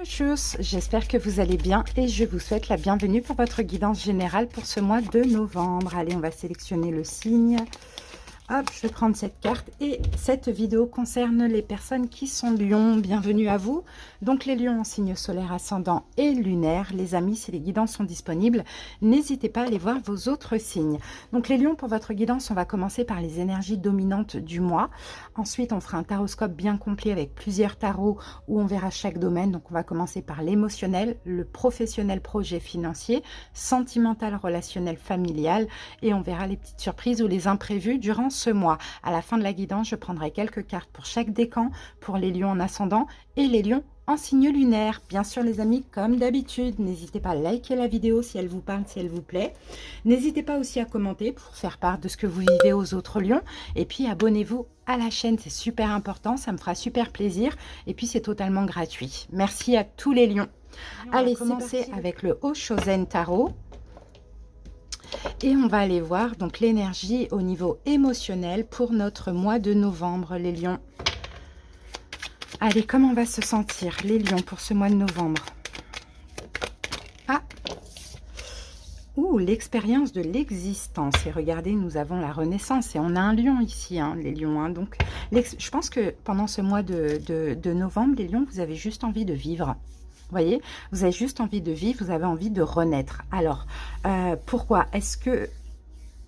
Chouchous, j'espère que vous allez bien et je vous souhaite la bienvenue pour votre guidance générale pour ce mois de novembre. Allez, on va sélectionner le signe. Hop, je vais prendre cette carte et cette vidéo concerne les personnes qui sont lions. Bienvenue à vous. Donc les lions en signe solaire, ascendant et lunaire. Les amis, si les guidances sont disponibles, n'hésitez pas à aller voir vos autres signes. Donc les lions, pour votre guidance, on va commencer par les énergies dominantes du mois. Ensuite, on fera un taroscope bien complet avec plusieurs tarots où on verra chaque domaine. Donc on va commencer par l'émotionnel, le professionnel, projet financier, sentimental, relationnel, familial. Et on verra les petites surprises ou les imprévus durant ce mois. À la fin de la guidance, je prendrai quelques cartes pour chaque décan, pour les lions en ascendant et les lions en signe lunaire. Bien sûr les amis, comme d'habitude, n'hésitez pas à liker la vidéo si elle vous parle, si elle vous plaît. N'hésitez pas aussi à commenter pour faire part de ce que vous vivez aux autres lions. Et puis abonnez-vous à la chaîne, c'est super important, ça me fera super plaisir. Et puis c'est totalement gratuit. Merci à tous les lions. Allez, commencer avec le Oshozen Tarot. Et on va aller voir donc l'énergie au niveau émotionnel pour notre mois de novembre, les lions. Allez, comment on va se sentir, les lions, pour ce mois de novembre? Ah! Ouh, l'expérience de l'existence. Et regardez, nous avons la renaissance. Et on a un lion ici, hein, les lions. Hein. Donc, je pense que pendant ce mois de novembre, les lions, vous avez juste envie de vivre. Vous voyez, vous avez juste envie de vivre, vous avez envie de renaître. Alors, pourquoi? Est-ce que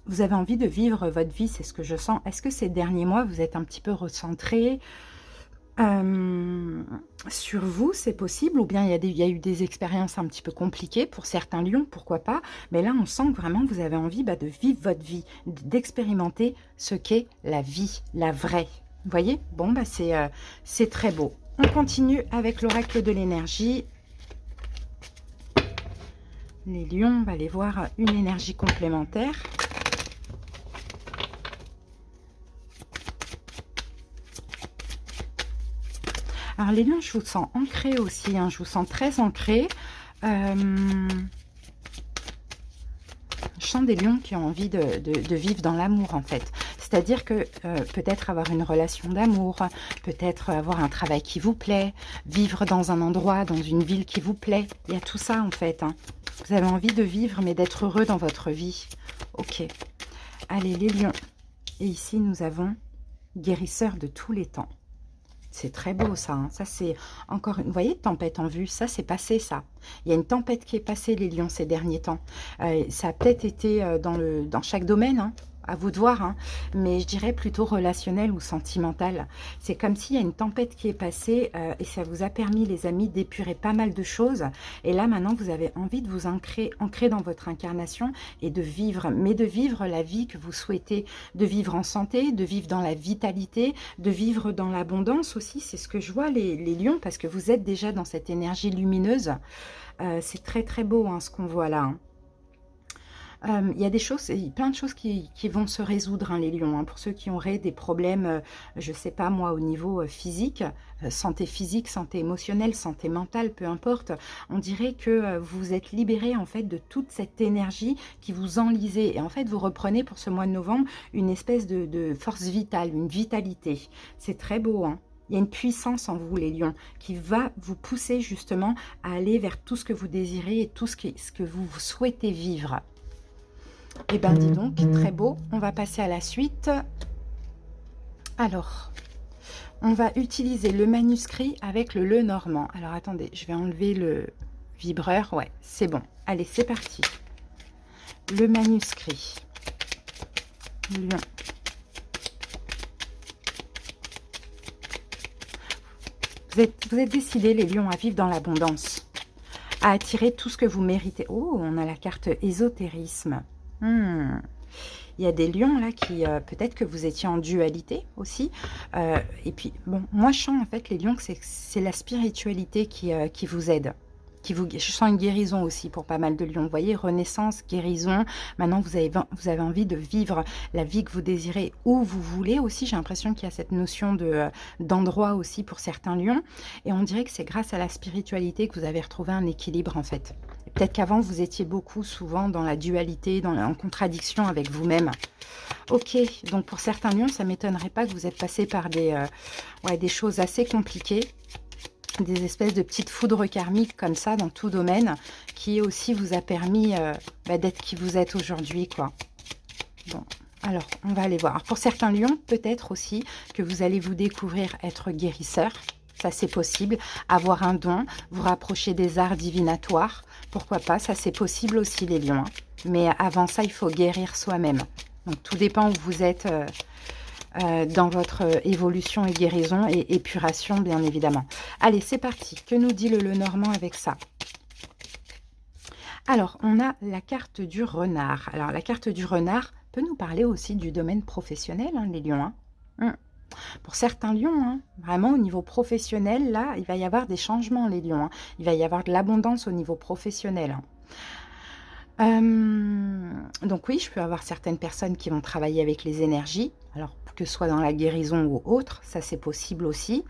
vous avez envie de vivre votre vie? C'est ce que je sens. Est-ce que ces derniers mois, vous êtes un petit peu recentré sur vous? C'est possible. Ou bien il y a eu des expériences un petit peu compliquées pour certains lions, pourquoi pas. Mais là, on sent que vraiment, vous avez envie de vivre votre vie, d'expérimenter ce qu'est la vie, la vraie. Vous voyez? Bon, bah, c'est très beau. On continue avec l'oracle de l'énergie. Les lions, on va aller voir une énergie complémentaire. Alors les lions, je vous sens ancré aussi, hein, je vous sens très ancré. Je sens des lions qui ont envie de vivre dans l'amour en fait. C'est-à-dire que peut-être avoir une relation d'amour, peut-être avoir un travail qui vous plaît, vivre dans un endroit, dans une ville qui vous plaît. Il y a tout ça en fait. Hein. Vous avez envie de vivre mais d'être heureux dans votre vie. Ok. Allez les lions. Et ici nous avons guérisseur de tous les temps. C'est très beau ça, hein. Ça c'est encore une, vous voyez, tempête en vue, ça c'est passé ça. Il y a une tempête qui est passée les lions ces derniers temps. Ça a peut-être été dans chaque domaine, hein. À vous de voir, hein. Mais je dirais plutôt relationnel ou sentimental. C'est comme s'il y a une tempête qui est passée et ça vous a permis les amis d'épurer pas mal de choses. Et là maintenant vous avez envie de vous ancrer dans votre incarnation et de vivre, mais de vivre la vie que vous souhaitez, de vivre en santé, de vivre dans la vitalité, de vivre dans l'abondance aussi. C'est ce que je vois les lions parce que vous êtes déjà dans cette énergie lumineuse. C'est très très beau hein, ce qu'on voit là. Hein. Il y a des choses, plein de choses qui vont se résoudre, hein, les lions. Hein, pour ceux qui auraient des problèmes, je ne sais pas moi, au niveau physique, santé physique, santé émotionnelle, santé mentale, peu importe, on dirait que vous êtes libérés en fait de toute cette énergie qui vous enlisait. Et en fait, vous reprenez pour ce mois de novembre une espèce de force vitale, une vitalité. C'est très beau, hein. Il y a une puissance en vous, les lions, qui va vous pousser justement à aller vers tout ce que vous désirez et tout ce que vous souhaitez vivre. Eh bien, dis donc, très beau. On va passer à la suite. Alors, on va utiliser le manuscrit avec le Lenormand. Alors, attendez, je vais enlever le vibreur. Ouais, c'est bon. Allez, c'est parti. Le manuscrit. Lion. Vous êtes décidés, les lions, à vivre dans l'abondance, à attirer tout ce que vous méritez. Oh, on a la carte ésotérisme. Il y a des lions là qui, peut-être que vous étiez en dualité aussi. Et puis, bon, moi je sens en fait les lions que c'est la spiritualité qui vous aide. Je sens une guérison aussi pour pas mal de lions. Vous voyez, renaissance, guérison. Maintenant, vous avez envie de vivre la vie que vous désirez où vous voulez aussi. J'ai l'impression qu'il y a cette notion d'endroit aussi pour certains lions. Et on dirait que c'est grâce à la spiritualité que vous avez retrouvé un équilibre en fait. Peut-être qu'avant, vous étiez souvent dans la dualité, en contradiction avec vous-même. Ok, donc pour certains lions, ça ne m'étonnerait pas que vous êtes passé par des choses assez compliquées. des espèces de petites foudres karmiques comme ça dans tout domaine qui aussi vous a permis d'être qui vous êtes aujourd'hui, quoi. Bon, alors on va aller voir. Alors, pour certains lions, peut-être aussi que vous allez vous découvrir être guérisseur. Ça, c'est possible. Avoir un don, vous rapprocher des arts divinatoires. Pourquoi pas, ça, c'est possible aussi, les lions. Hein. Mais avant ça, il faut guérir soi-même. Donc, tout dépend où vous êtes dans votre évolution et guérison et épuration, bien évidemment. Allez, c'est parti. Que nous dit le Lenormand avec ça? Alors, on a la carte du renard. Alors, la carte du renard peut nous parler aussi du domaine professionnel, hein, les lions. Hein. Pour certains lions, hein, vraiment au niveau professionnel, là, il va y avoir des changements, les lions. Hein. Il va y avoir de l'abondance au niveau professionnel. Donc oui, je peux avoir certaines personnes qui vont travailler avec les énergies, alors que ce soit dans la guérison ou autre, ça c'est possible aussi.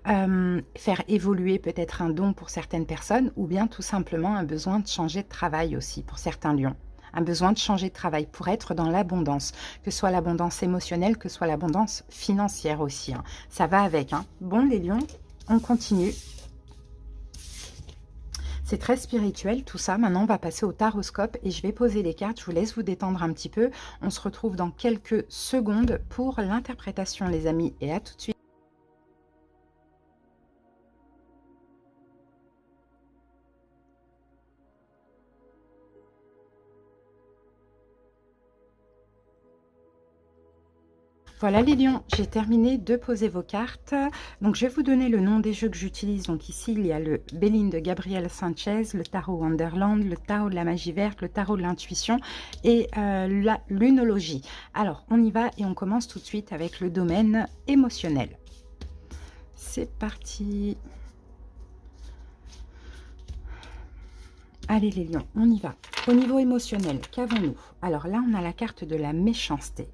Faire évoluer peut-être un don pour certaines personnes, ou bien tout simplement un besoin de changer de travail aussi pour certains lions. Un besoin de changer de travail pour être dans l'abondance, que ce soit l'abondance émotionnelle, que ce soit l'abondance financière aussi. Hein. Ça va avec. Hein. Bon, les lions, on continue. C'est très spirituel tout ça. Maintenant, on va passer au taroscope et je vais poser les cartes. Je vous laisse vous détendre un petit peu. On se retrouve dans quelques secondes pour l'interprétation, les amis. Et à tout de suite. Voilà les lions, j'ai terminé de poser vos cartes. Donc je vais vous donner le nom des jeux que j'utilise. Donc ici il y a le Béline de Gabriel Sanchez, le tarot Wonderland, le tarot de la magie verte, le tarot de l'intuition et la lunologie. Alors on y va et on commence tout de suite avec le domaine émotionnel. C'est parti. Allez les lions, on y va. Au niveau émotionnel, qu'avons-nous? Alors là on a la carte de la méchanceté.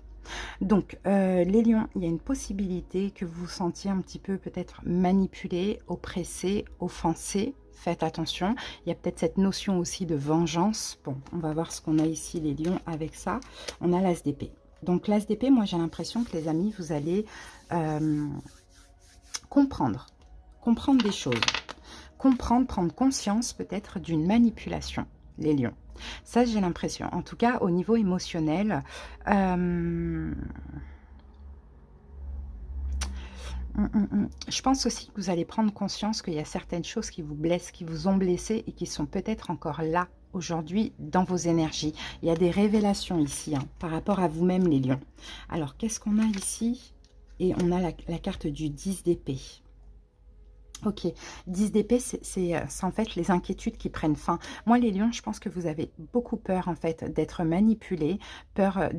Donc, les lions, il y a une possibilité que vous vous sentiez un petit peu peut-être manipulé, oppressé, offensé. Faites attention. Il y a peut-être cette notion aussi de vengeance. Bon, on va voir ce qu'on a ici, les lions, avec ça. On a l'as d'épée. Donc, l'as d'épée, moi, j'ai l'impression que les amis, vous allez comprendre des choses. Comprendre, prendre conscience peut-être d'une manipulation, les lions. Ça, j'ai l'impression. En tout cas, au niveau émotionnel, je pense aussi que vous allez prendre conscience qu'il y a certaines choses qui vous blessent, qui vous ont blessé et qui sont peut-être encore là aujourd'hui dans vos énergies. Il y a des révélations ici hein, par rapport à vous-même, les lions. Alors, qu'est-ce qu'on a ici? Et on a la carte du 10 d'épée. Ok, 10 d'épée, c'est en fait les inquiétudes qui prennent fin. Moi, les lions, je pense que vous avez beaucoup peur en fait d'être manipulés, peur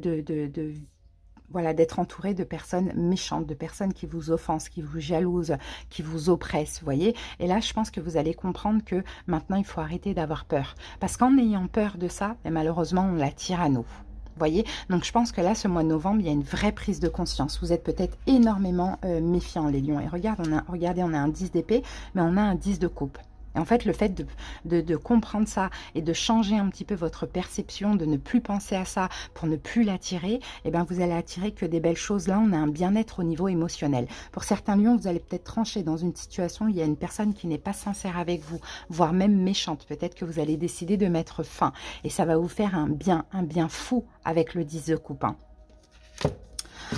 voilà, d'être entouré de personnes méchantes, de personnes qui vous offensent, qui vous jalousent, qui vous oppressent, vous voyez. Et là, je pense que vous allez comprendre que maintenant, il faut arrêter d'avoir peur. Parce qu'en ayant peur de ça, malheureusement, on l'attire à nous. Vous voyez, donc je pense que là, ce mois de novembre, il y a une vraie prise de conscience. Vous êtes peut-être énormément méfiants, les lions. Et regardez, on a un 10 d'épée, mais on a un 10 de coupe. Et en fait, le fait de comprendre ça et de changer un petit peu votre perception, de ne plus penser à ça pour ne plus l'attirer, eh bien, vous allez attirer que des belles choses. Là, on a un bien-être au niveau émotionnel. Pour certains lions, vous allez peut-être trancher dans une situation où il y a une personne qui n'est pas sincère avec vous, voire même méchante. Peut-être que vous allez décider de mettre fin. Et ça va vous faire un bien fou avec le 10 de coupe. Hein.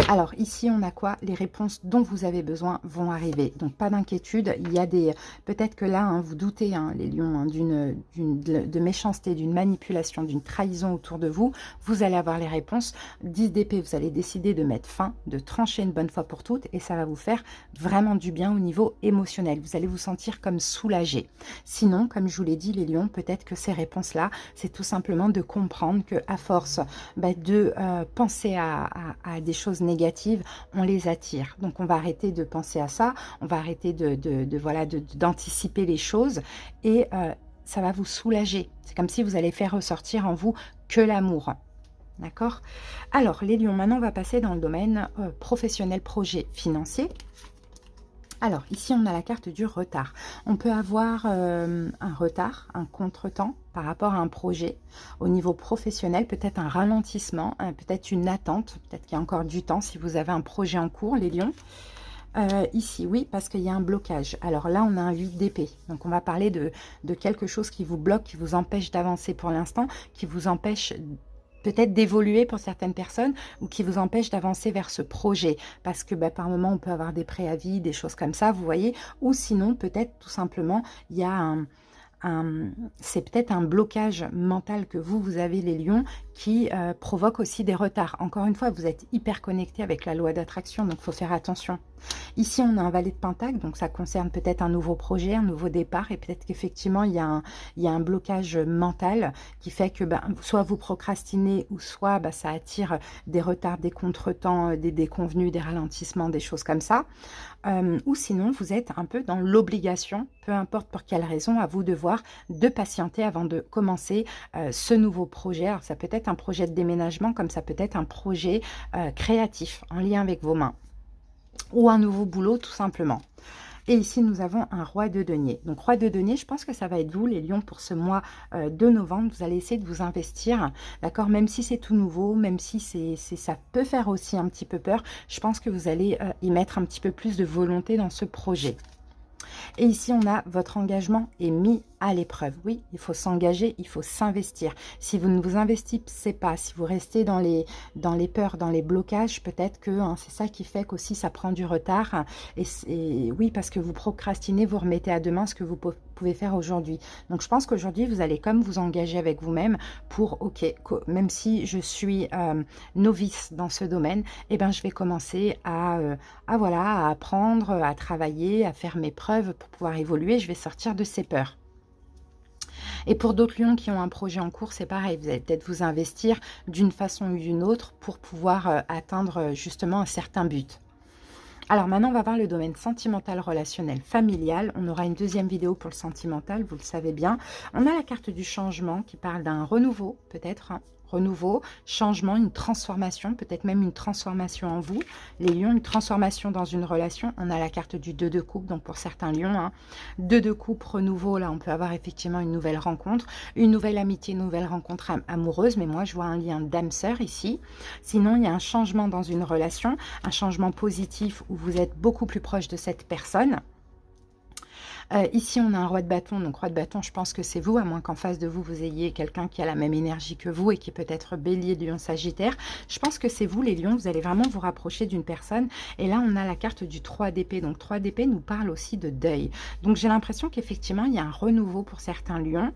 Alors, ici, on a quoi? Les réponses dont vous avez besoin vont arriver. Donc, pas d'inquiétude. Il y a des... Peut-être que là, hein, vous doutez, hein, les lions, hein, de méchanceté, d'une manipulation, d'une trahison autour de vous. Vous allez avoir les réponses. 10 d'épée, vous allez décider de mettre fin, de trancher une bonne fois pour toutes. Et ça va vous faire vraiment du bien au niveau émotionnel. Vous allez vous sentir comme soulagé. Sinon, comme je vous l'ai dit, les lions, peut-être que ces réponses-là, c'est tout simplement de comprendre qu'à force de penser à des choses négatives, on les attire. Donc on va arrêter de penser à ça, on va arrêter d'anticiper les choses et ça va vous soulager. C'est comme si vous allez faire ressortir en vous que l'amour. D'accord? Alors les lions, maintenant on va passer dans le domaine professionnel, projet financier. Alors, ici, on a la carte du retard. On peut avoir un retard, un contretemps par rapport à un projet. Au niveau professionnel, peut-être un ralentissement, peut-être une attente, peut-être qu'il y a encore du temps si vous avez un projet en cours, les lions. Ici, oui, parce qu'il y a un blocage. Alors là, on a un 8 d'épée. Donc, on va parler de quelque chose qui vous bloque, qui vous empêche d'avancer pour l'instant, qui vous empêche peut-être d'évoluer pour certaines personnes ou qui vous empêche d'avancer vers ce projet. Parce que par moment, on peut avoir des préavis, des choses comme ça, vous voyez. Ou sinon, peut-être tout simplement, il y a c'est peut-être un blocage mental que vous avez les lions qui provoque aussi des retards. Encore une fois, vous êtes hyper connecté avec la loi d'attraction, donc il faut faire attention. Ici, on a un valet de pentacle, donc ça concerne peut-être un nouveau projet, un nouveau départ, et peut-être qu'effectivement, il y a un blocage mental qui fait que soit vous procrastinez, ou soit ça attire des retards, des contretemps, des déconvenus, des ralentissements, des choses comme ça. Ou sinon, vous êtes un peu dans l'obligation, peu importe pour quelle raison, à vous de patienter avant de commencer ce nouveau projet. Alors, ça peut être un projet de déménagement, comme ça peut être un projet créatif en lien avec vos mains. Ou un nouveau boulot, tout simplement. Et ici, nous avons un roi de denier. Donc, roi de denier, je pense que ça va être vous, les lions, pour ce mois de novembre. Vous allez essayer de vous investir, d'accord? Même si c'est tout nouveau, même si ça peut faire aussi un petit peu peur, je pense que vous allez y mettre un petit peu plus de volonté dans ce projet. Et ici, on a votre engagement est mis à l'épreuve. Oui, il faut s'engager, il faut s'investir. Si vous ne vous investissez pas, si vous restez dans les peurs, dans les blocages, peut-être que c'est ça qui fait qu'aussi ça prend du retard. Et oui, parce que vous procrastinez, vous remettez à demain ce que vous pouvez faire aujourd'hui. Donc, je pense qu'aujourd'hui, vous allez comme vous engager avec vous-même pour, ok, même si je suis novice dans ce domaine, eh ben, je vais commencer voilà, à apprendre, à travailler, à faire mes preuves pour pouvoir évoluer. Je vais sortir de ces peurs. Et pour d'autres lions qui ont un projet en cours, c'est pareil. Vous allez peut-être vous investir d'une façon ou d'une autre pour pouvoir atteindre justement un certain but. Alors maintenant, on va voir le domaine sentimental, relationnel, familial. On aura une deuxième vidéo pour le sentimental, vous le savez bien. On a la carte du changement qui parle d'un renouveau, peut-être, renouveau, changement, une transformation, peut-être même une transformation en vous. Les lions, une transformation dans une relation. On a la carte du 2 de coupe, donc pour certains lions, 2 de coupe, renouveau, là on peut avoir effectivement une nouvelle rencontre, une nouvelle amitié, une nouvelle rencontre amoureuse, mais moi je vois un lien d'âme-sœur ici. Sinon, il y a un changement dans une relation, un changement positif où vous êtes beaucoup plus proche de cette personne. Ici, on a un roi de bâton. Donc, roi de bâton, je pense que c'est vous, à moins qu'en face de vous, vous ayez quelqu'un qui a la même énergie que vous et qui peut être bélier, lion, sagittaire. Je pense que c'est vous, les lions. Vous allez vraiment vous rapprocher d'une personne. Et là, on a la carte du 3 d'épée. Donc, 3 d'épée nous parle aussi de deuil. Donc, j'ai l'impression qu'effectivement, il y a un renouveau pour certains lions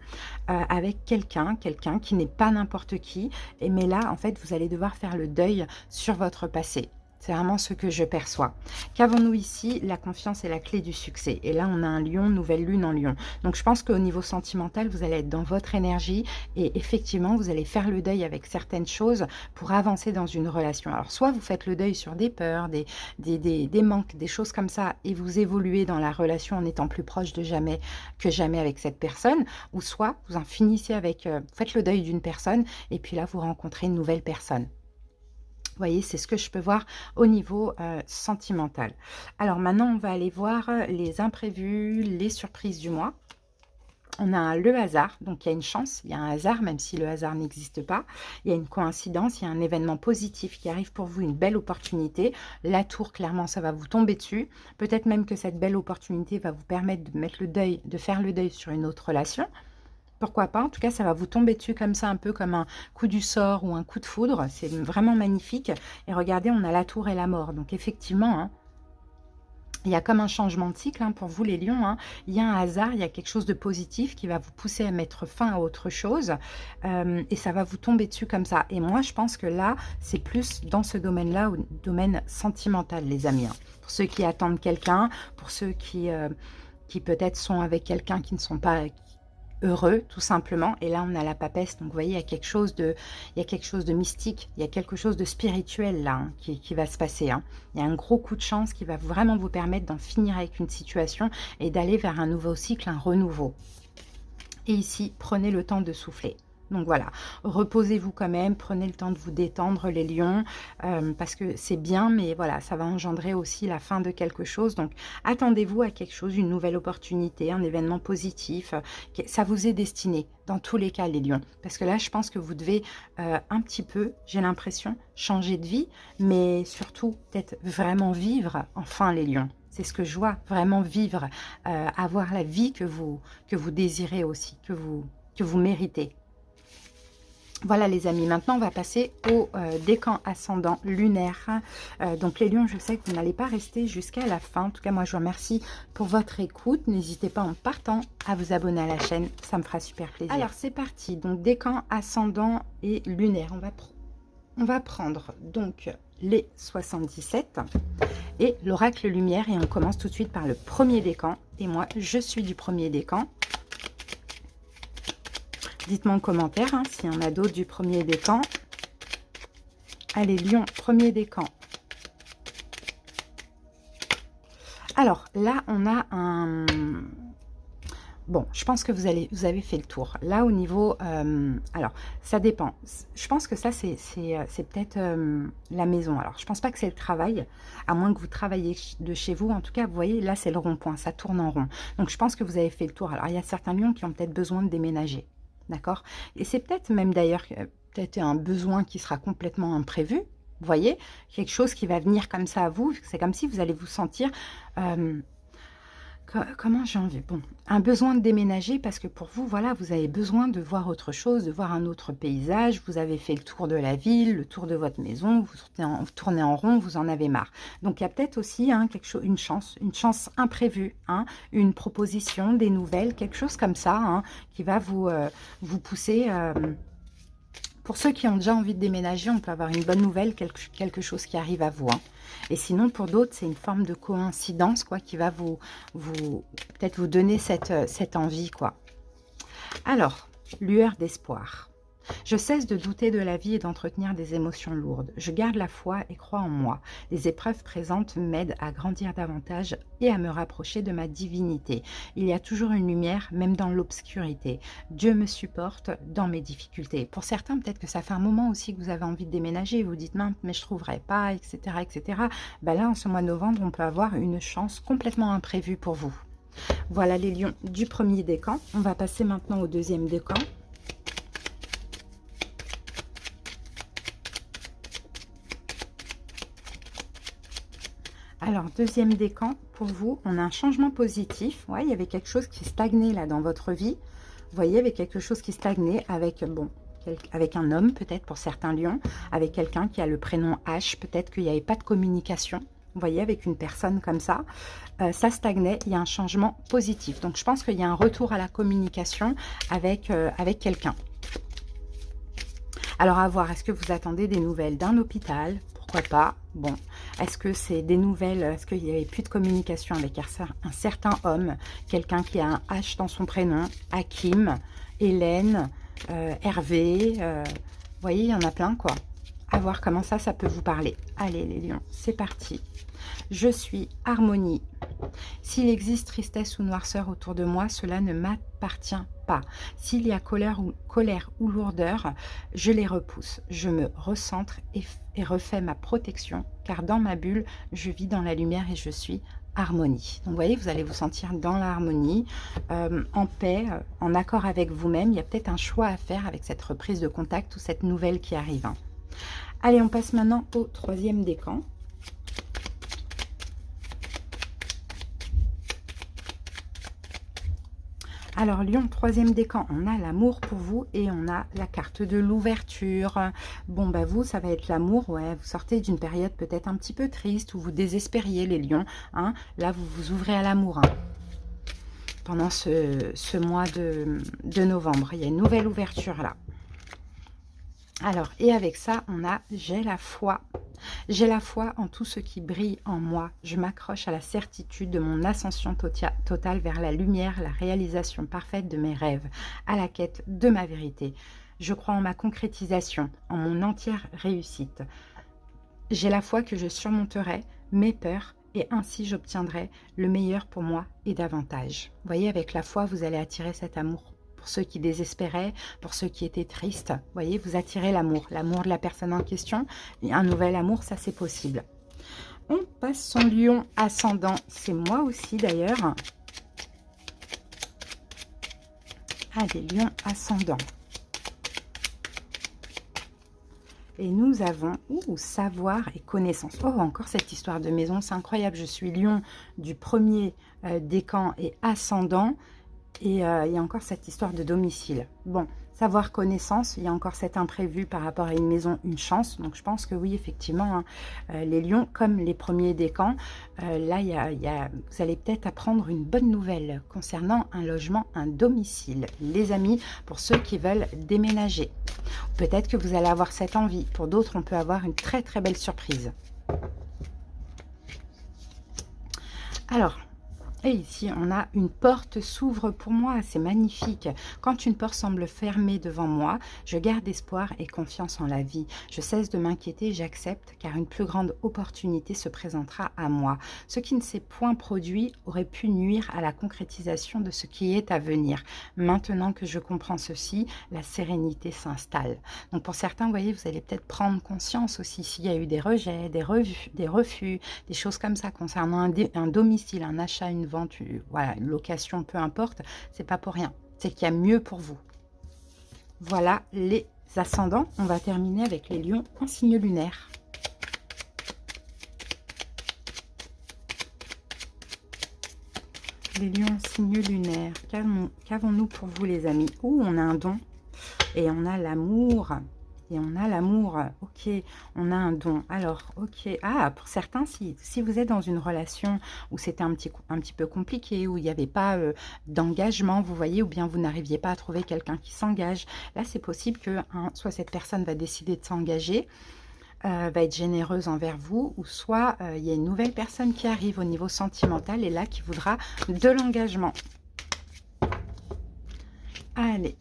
avec quelqu'un qui n'est pas n'importe qui. Mais là, en fait, vous allez devoir faire le deuil sur votre passé. C'est vraiment ce que je perçois. Qu'avons-nous ici? La confiance est la clé du succès. Et là, on a un lion, nouvelle lune en lion. Donc, je pense qu'au niveau sentimental, vous allez être dans votre énergie. Et effectivement, vous allez faire le deuil avec certaines choses pour avancer dans une relation. Alors, soit vous faites le deuil sur des peurs, des manques, des choses comme ça. Et vous évoluez dans la relation en étant plus proche de jamais que jamais avec cette personne. Ou soit vous en finissez avec... faites le deuil d'une personne. Et puis là, vous rencontrez une nouvelle personne. Vous voyez, c'est ce que je peux voir au niveau sentimental. Alors maintenant, on va aller voir les imprévus, les surprises du mois. On a le hasard, donc il y a une chance, il y a un hasard, même si le hasard n'existe pas. Il y a une coïncidence, il y a un événement positif qui arrive pour vous, une belle opportunité. La tour, clairement, ça va vous tomber dessus. Peut-être même que cette belle opportunité va vous permettre de mettre le deuil, de faire le deuil sur une autre relation. Pourquoi pas? En tout cas, ça va vous tomber dessus comme ça, un peu comme un coup du sort ou un coup de foudre. C'est vraiment magnifique. Et regardez, on a la tour et la mort. Donc effectivement, il y a comme un changement de cycle pour vous les lions. Il y a un hasard, il y a quelque chose de positif qui va vous pousser à mettre fin à autre chose. Et ça va vous tomber dessus comme ça. Et moi, je pense que là, c'est plus dans ce domaine-là, au domaine sentimental, les amis. Pour ceux qui attendent quelqu'un, pour ceux qui peut-être sont avec quelqu'un qui ne sont pas... heureux, tout simplement. Et là, on a la papesse. Donc, vous voyez, il y a quelque chose de mystique. Il y a quelque chose de spirituel, là, qui va se passer. Il y a un gros coup de chance qui va vraiment vous permettre d'en finir avec une situation et d'aller vers un nouveau cycle, un renouveau. Et ici, prenez le temps de souffler. Donc voilà, reposez-vous quand même, prenez le temps de vous détendre les lions, parce que c'est bien, mais voilà, ça va engendrer aussi la fin de quelque chose. Donc attendez-vous à quelque chose, une nouvelle opportunité, un événement positif, ça vous est destiné dans tous les cas les lions. Parce que là, je pense que vous devez un petit peu, j'ai l'impression, changer de vie, mais surtout peut-être vraiment vivre enfin les lions. C'est ce que je vois, vraiment vivre, avoir la vie que vous désirez aussi, que vous méritez. Voilà les amis, maintenant on va passer au décan ascendant lunaire. Donc les lions, je sais que vous n'allez pas rester jusqu'à la fin. En tout cas, moi je vous remercie pour votre écoute. N'hésitez pas en partant à vous abonner à la chaîne, ça me fera super plaisir. Alors c'est parti, donc décan ascendant et lunaire. On va prendre donc les 77 et l'oracle lumière et on commence tout de suite par le premier décan. Et moi je suis du premier décan. Dites-moi en commentaire hein, s'il y en a d'autres du premier décan. Allez, Lion, premier décan. Alors, là, on a un... Bon, je pense que vous avez fait le tour. Là, au niveau... alors, ça dépend. Je pense que ça, c'est peut-être la maison. Alors, je pense pas que c'est le travail, à moins que vous travaillez de chez vous. En tout cas, vous voyez, là, c'est le rond-point. Ça tourne en rond. Donc, je pense que vous avez fait le tour. Alors, il y a certains lions qui ont peut-être besoin de déménager. D'accord? Et c'est peut-être même d'ailleurs peut-être un besoin qui sera complètement imprévu. Vous voyez? Quelque chose qui va venir comme ça à vous. C'est comme si vous allez vous sentir... comment j'ai envie? Bon, un besoin de déménager parce que pour vous, voilà, vous avez besoin de voir autre chose, de voir un autre paysage. Vous avez fait le tour de la ville, le tour de votre maison, vous tournez en rond, vous en avez marre. Donc, il y a peut-être aussi hein, quelque chose, une chance imprévue, hein, une proposition, des nouvelles, quelque chose comme ça hein, qui va vous pousser... Pour ceux qui ont déjà envie de déménager, on peut avoir une bonne nouvelle, quelque chose qui arrive à vous. Hein. Et sinon, pour d'autres, c'est une forme de coïncidence quoi, qui va peut-être vous donner cette envie. Quoi. Alors, lueur d'espoir. Je cesse de douter de la vie et d'entretenir des émotions lourdes. Je garde la foi et crois en moi. Les épreuves présentes m'aident à grandir davantage et à me rapprocher de ma divinité. Il y a toujours une lumière, même dans l'obscurité. Dieu me supporte dans mes difficultés. Pour certains, peut-être que ça fait un moment aussi que vous avez envie de déménager et vous dites, mince, mais je ne trouverai pas, etc. etc. Ben là, en ce mois de novembre, on peut avoir une chance complètement imprévue pour vous. Voilà les lions du premier décan. On va passer maintenant au deuxième décan. Alors, deuxième décan, pour vous, on a un changement positif. Ouais, il y avait quelque chose qui stagnait là dans votre vie. Vous voyez, il y avait quelque chose qui stagnait avec, bon, avec un homme peut-être pour certains lions, avec quelqu'un qui a le prénom H, peut-être qu'il n'y avait pas de communication. Vous voyez, avec une personne comme ça, ça stagnait, il y a un changement positif. Donc, je pense qu'il y a un retour à la communication avec quelqu'un. Alors, à voir, est-ce que vous attendez des nouvelles d'un hôpital? Pourquoi pas? Bon, est-ce que c'est des nouvelles? Est-ce qu'il n'y avait plus de communication avec un certain homme? Quelqu'un qui a un H dans son prénom, Hakim, Hélène, Hervé, vous voyez, il y en a plein, quoi. À voir comment ça peut vous parler. Allez, les lions, c'est parti. Je suis harmonie. S'il existe tristesse ou noirceur autour de moi, cela ne m'appartient pas. S'il y a colère ou lourdeur, je les repousse. Je me recentre et refais ma protection, car dans ma bulle, je vis dans la lumière et je suis harmonie. Donc, vous voyez, vous allez vous sentir dans l'harmonie, en paix, en accord avec vous-même. Il y a peut-être un choix à faire avec cette reprise de contact ou cette nouvelle qui arrive. Hein. Allez, on passe maintenant au troisième décan. Alors, Lion, troisième décan, on a l'amour pour vous et on a la carte de l'ouverture. Bon, bah vous, ça va être l'amour, ouais, vous sortez d'une période peut-être un petit peu triste où vous désespériez, les lions. Hein. Là, vous vous ouvrez à l'amour hein, pendant ce mois de novembre. Il y a une nouvelle ouverture là. Alors, et avec ça, on a « j'ai la foi ». J'ai la foi en tout ce qui brille en moi. Je m'accroche à la certitude de mon ascension totale vers la lumière, la réalisation parfaite de mes rêves, à la quête de ma vérité. Je crois en ma concrétisation, en mon entière réussite. J'ai la foi que je surmonterai mes peurs et ainsi j'obtiendrai le meilleur pour moi et davantage. Vous voyez, avec la foi, vous allez attirer cet amour pour ceux qui désespéraient, pour ceux qui étaient tristes. Vous voyez, vous attirez l'amour de la personne en question. Et un nouvel amour, ça c'est possible. On passe son lion ascendant, c'est moi aussi d'ailleurs. Allez, lion ascendant. Et nous avons savoir et connaissance. Oh, encore cette histoire de maison, c'est incroyable. Je suis lion du premier décan et ascendant. Et il y a encore cette histoire de domicile. Bon, savoir connaissance, il y a encore cet imprévu par rapport à une maison, une chance. Donc je pense que oui, effectivement, hein, les lions, comme les premiers décans, là, vous allez peut-être apprendre une bonne nouvelle concernant un logement, un domicile. Les amis, pour ceux qui veulent déménager. Peut-être que vous allez avoir cette envie. Pour d'autres, on peut avoir une très très belle surprise. Alors, et ici, on a une porte s'ouvre pour moi. C'est magnifique. Quand une porte semble fermée devant moi, je garde espoir et confiance en la vie. Je cesse de m'inquiéter, j'accepte, car une plus grande opportunité se présentera à moi. Ce qui ne s'est point produit aurait pu nuire à la concrétisation de ce qui est à venir. Maintenant que je comprends ceci, la sérénité s'installe. Donc pour certains, vous voyez, vous allez peut-être prendre conscience aussi s'il y a eu des rejets, des refus, des choses comme ça concernant un domicile, un achat, une vente, voilà, une location, peu importe, c'est pas pour rien, c'est qu'il y a mieux pour vous. Voilà les ascendants. On va terminer avec les lions en signe lunaire. Les lions en signe lunaire, qu'avons-nous pour vous les amis? On a un don et on a l'amour. Et on a l'amour, ok, on a un don. Alors, ok, pour certains, si vous êtes dans une relation où c'était un petit peu compliqué, où il n'y avait pas d'engagement, vous voyez, ou bien vous n'arriviez pas à trouver quelqu'un qui s'engage, là, c'est possible que soit cette personne va décider de s'engager, va être généreuse envers vous, ou soit il y a une nouvelle personne qui arrive au niveau sentimental et là, qui voudra de l'engagement. Allez.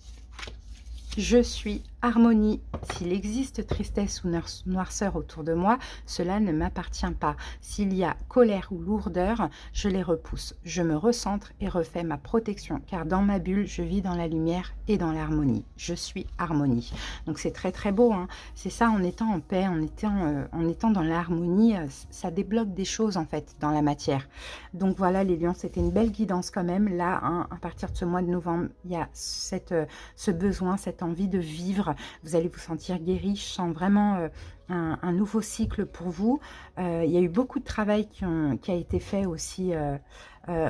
Je suis harmonie. S'il existe tristesse ou noirceur autour de moi, cela ne m'appartient pas. S'il y a colère ou lourdeur, je les repousse. Je me recentre et refais ma protection, car dans ma bulle, je vis dans la lumière et dans l'harmonie. Je suis harmonie. Donc c'est très très beau, hein. C'est ça, en étant en paix, en étant dans l'harmonie, ça débloque des choses en fait dans la matière. Donc voilà les lions, c'était une belle guidance quand même. Là, hein, à partir de ce mois de novembre, il y a ce besoin, cette envie de vivre. Vous allez vous sentir guéri. Je sens vraiment un nouveau cycle pour vous. Il y a eu beaucoup de travail qui a été fait aussi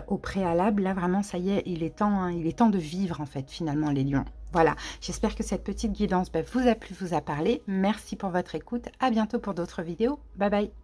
au préalable. Là, vraiment, ça y est, il est temps, hein, il est temps de vivre, en fait, finalement, les lions. Voilà, j'espère que cette petite guidance vous a plu, vous a parlé. Merci pour votre écoute. À bientôt pour d'autres vidéos. Bye bye.